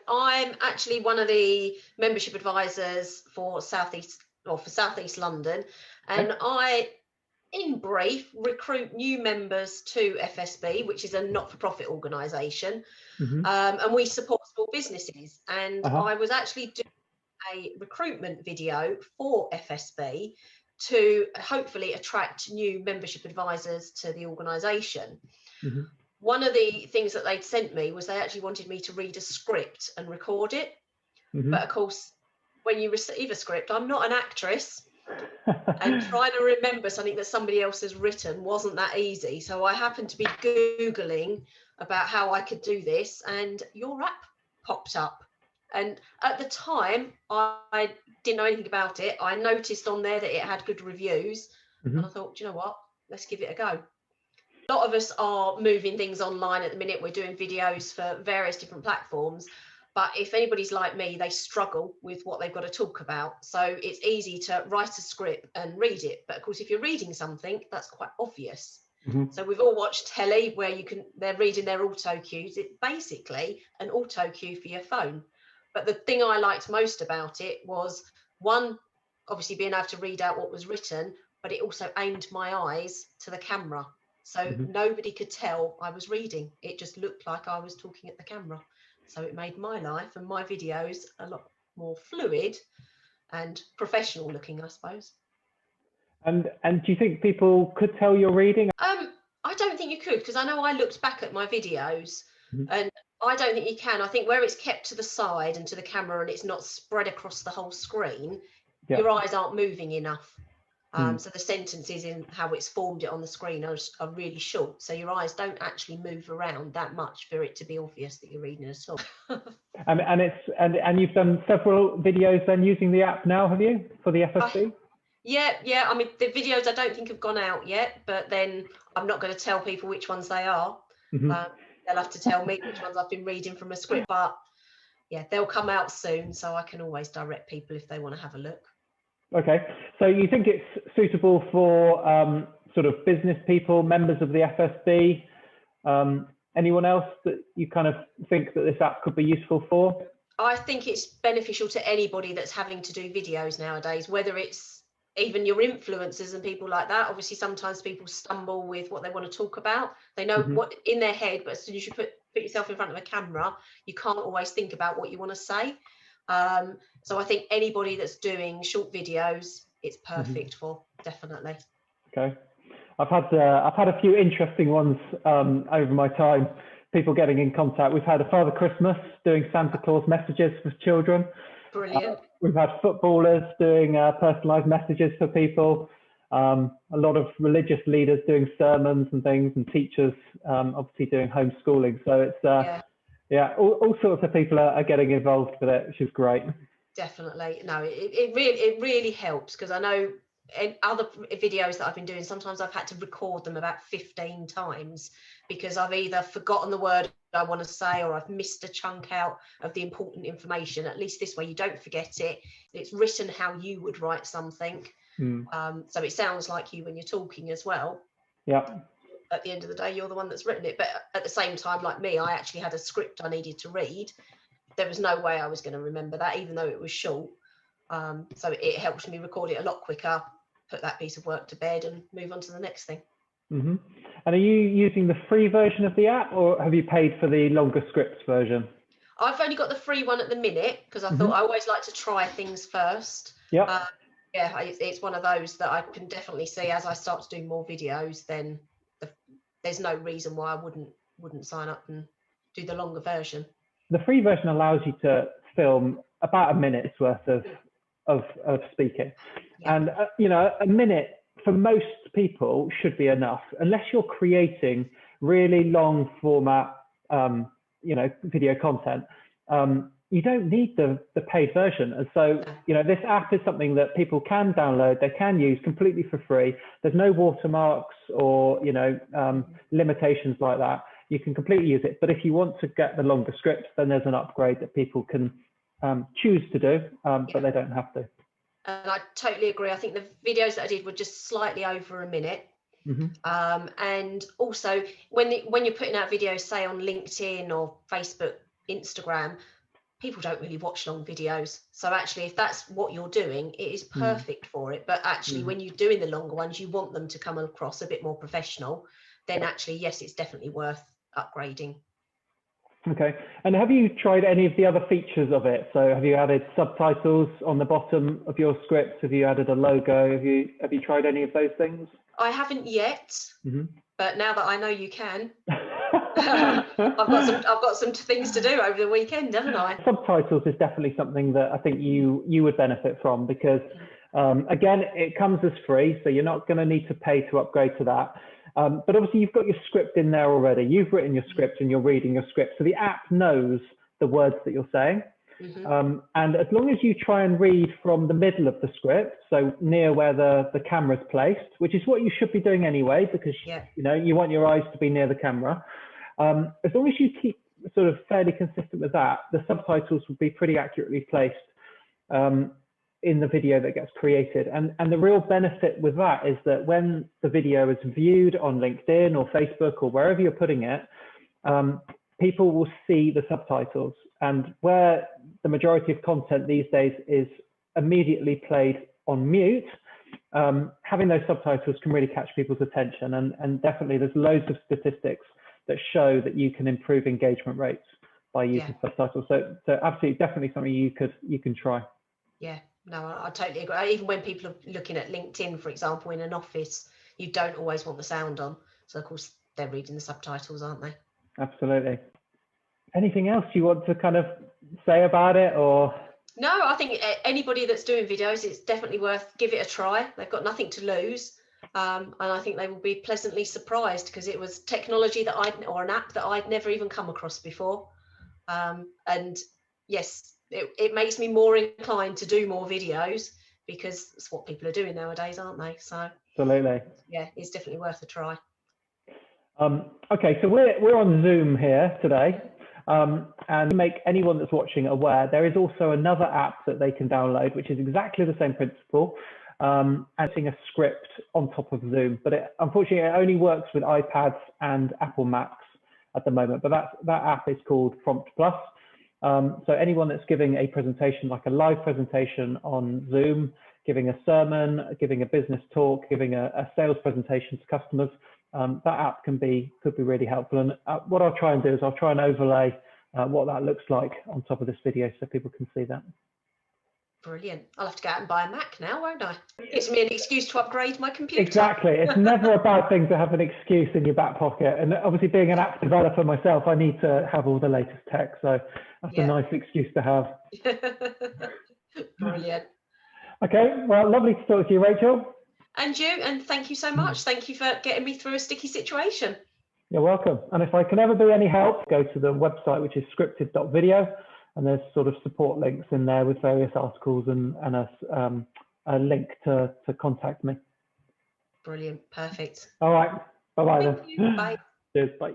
I'm actually one of the membership advisors for Southeast London, and I, in brief, recruit new members to FSB, which is a not-for-profit organisation, and we support small businesses. And I was actually doing a recruitment video for FSB to hopefully attract new membership advisors to the organisation. One of the things that they'd sent me was they actually wanted me to read a script and record it. But of course, when you receive a script, I'm not an actress, and trying to remember something that somebody else has written wasn't that easy. So I happened to be Googling about how I could do this, and your app popped up. And at the time, I didn't know anything about it. I noticed on there that it had good reviews, and I thought, do you know what? Let's give it a go. A lot of us are moving things online at the minute. We're doing videos for various different platforms. But if anybody's like me, they struggle with what they've got to talk about. So it's easy to write a script and read it. But of course, if you're reading something, that's quite obvious. So we've all watched telly where they're reading their autocues. It's basically an autocue for your phone. But the thing I liked most about it was, one, obviously being able to read out what was written, but it also aimed my eyes to the camera. So nobody could tell I was reading. It just looked like I was talking at the camera. So it made my life and my videos a lot more fluid and professional looking, I suppose. And do you think people could tell you're reading? I don't think you could, because I know I looked back at my videos and I don't think you can. I think where it's kept to the side and to the camera and it's not spread across the whole screen, your eyes aren't moving enough. So the sentences in how it's formed it on the screen are really short. So your eyes don't actually move around that much for it to be obvious that you're reading a song. and you've done several videos then using the app now, have you, for the FSB? Yeah. I mean, the videos I don't think have gone out yet, but then I'm not going to tell people which ones they are. They'll have to tell me which ones I've been reading from a script. But yeah, they'll come out soon, so I can always direct people if they want to have a look. Okay, so you think it's suitable for sort of business people, members of the FSB, anyone else that you kind of think that this app could be useful for? I think it's beneficial to anybody that's having to do videos nowadays, whether it's even your influencers and people like that. Obviously, sometimes people stumble with what they want to talk about. They know what in their head, but as soon as you put yourself in front of a camera, you can't always think about what you want to say. So I think anybody that's doing short videos, it's perfect for, definitely. Okay, I've had a few interesting ones over my time. People getting in contact. We've had a Father Christmas doing Santa Claus messages for children. Brilliant. We've had footballers doing personalised messages for people. A lot of religious leaders doing sermons and things, and teachers obviously doing homeschooling. So it's yeah, all sorts of people are getting involved with it, which is great. Definitely. No, it really helps, because I know in other videos that I've been doing, sometimes I've had to record them about 15 times because I've either forgotten the word I want to say or I've missed a chunk out of the important information. At least this way you don't forget it. It's written how you would write something. So it sounds like you when you're talking as well. Yeah. At the end of the day, you're the one that's written it. But at the same time, like me, I actually had a script I needed to read. There was no way I was going to remember that, even though it was short. So it helps me record it a lot quicker, put that piece of work to bed and move on to the next thing. And are you using the free version of the app, or have you paid for the longer scripts version? I've only got the free one at the minute, because I thought I always like to try things first. Yeah, it's one of those that I can definitely see as I start to do more videos, then there's no reason why I wouldn't sign up and do the longer version. The free version allows you to film about a minute's worth of speaking. And you know, a minute for most people should be enough, unless you're creating really long format you know, video content. You don't need the paid version. And so, you know, this app is something that people can download, they can use completely for free. There's no watermarks or, you know, limitations like that. You can completely use it. But if you want to get the longer scripts, then there's an upgrade that people can choose to do, but they don't have to. And I totally agree. I think the videos that I did were just slightly over a minute. And also when you're putting out videos, say on LinkedIn or Facebook, Instagram, people don't really watch long videos. So actually, if that's what you're doing, it is perfect for it. But actually, when you're doing the longer ones, you want them to come across a bit more professional, then actually, yes, it's definitely worth upgrading. Okay. And have you tried any of the other features of it? So have you added subtitles on the bottom of your script? Have you added a logo? Have you tried any of those things? I haven't yet, but now that I know you can, I've got some things to do over the weekend, haven't I? Subtitles is definitely something that I think you would benefit from, because again, it comes as free, so you're not going to need to pay to upgrade to that. But obviously you've got your script in there already. You've written your script and you're reading your script, so the app knows the words that you're saying. And as long as you try and read from the middle of the script, so near where the camera's placed, which is what you should be doing anyway, because you know, you want your eyes to be near the camera. As long as you keep sort of fairly consistent with that, the subtitles will be pretty accurately placed in the video that gets created. And the real benefit with that is that when the video is viewed on LinkedIn or Facebook or wherever you're putting it, people will see the subtitles. And where the majority of content these days is immediately played on mute, having those subtitles can really catch people's attention. And definitely there's loads of statistics that show that you can improve engagement rates by using subtitles. So absolutely, definitely something you can try. Yeah, no, I totally agree. Even when people are looking at LinkedIn, for example, in an office, you don't always want the sound on. So of course they're reading the subtitles, aren't they? Absolutely. Anything else you want to kind of say about it, or? No, I think anybody that's doing videos, it's definitely worth give it a try. They've got nothing to lose. And I think they will be pleasantly surprised, because it was technology that or an app that I'd never even come across before. And yes, it makes me more inclined to do more videos, because it's what people are doing nowadays, aren't they? So absolutely, yeah, it's definitely worth a try. Okay, so we're on Zoom here today, and to make anyone that's watching aware, there is also another app that they can download, which is exactly the same principle, adding a script on top of Zoom. But unfortunately, it only works with iPads and Apple Macs at the moment. But that app is called Prompt Plus. So anyone that's giving a presentation, like a live presentation on Zoom, giving a sermon, giving a business talk, giving a sales presentation to customers, that app could be really helpful. And what I'll try and do is I'll try and overlay what that looks like on top of this video so people can see that. Brilliant. I'll have to go out and buy a Mac now, won't I? Gives me an excuse to upgrade my computer. Exactly. It's never a bad thing to have an excuse in your back pocket. And obviously, being an app developer myself, I need to have all the latest tech. So that's a nice excuse to have. Brilliant. Okay. Well, lovely to talk to you, Rachel. And you. And thank you so much. Thank you for getting me through a sticky situation. You're welcome. And if I can ever be any help, go to the website, which is scripted.video. And there's sort of support links in there with various articles and a link to contact me. Brilliant. Perfect. All right. Bye-bye then. Bye. Cheers. Bye.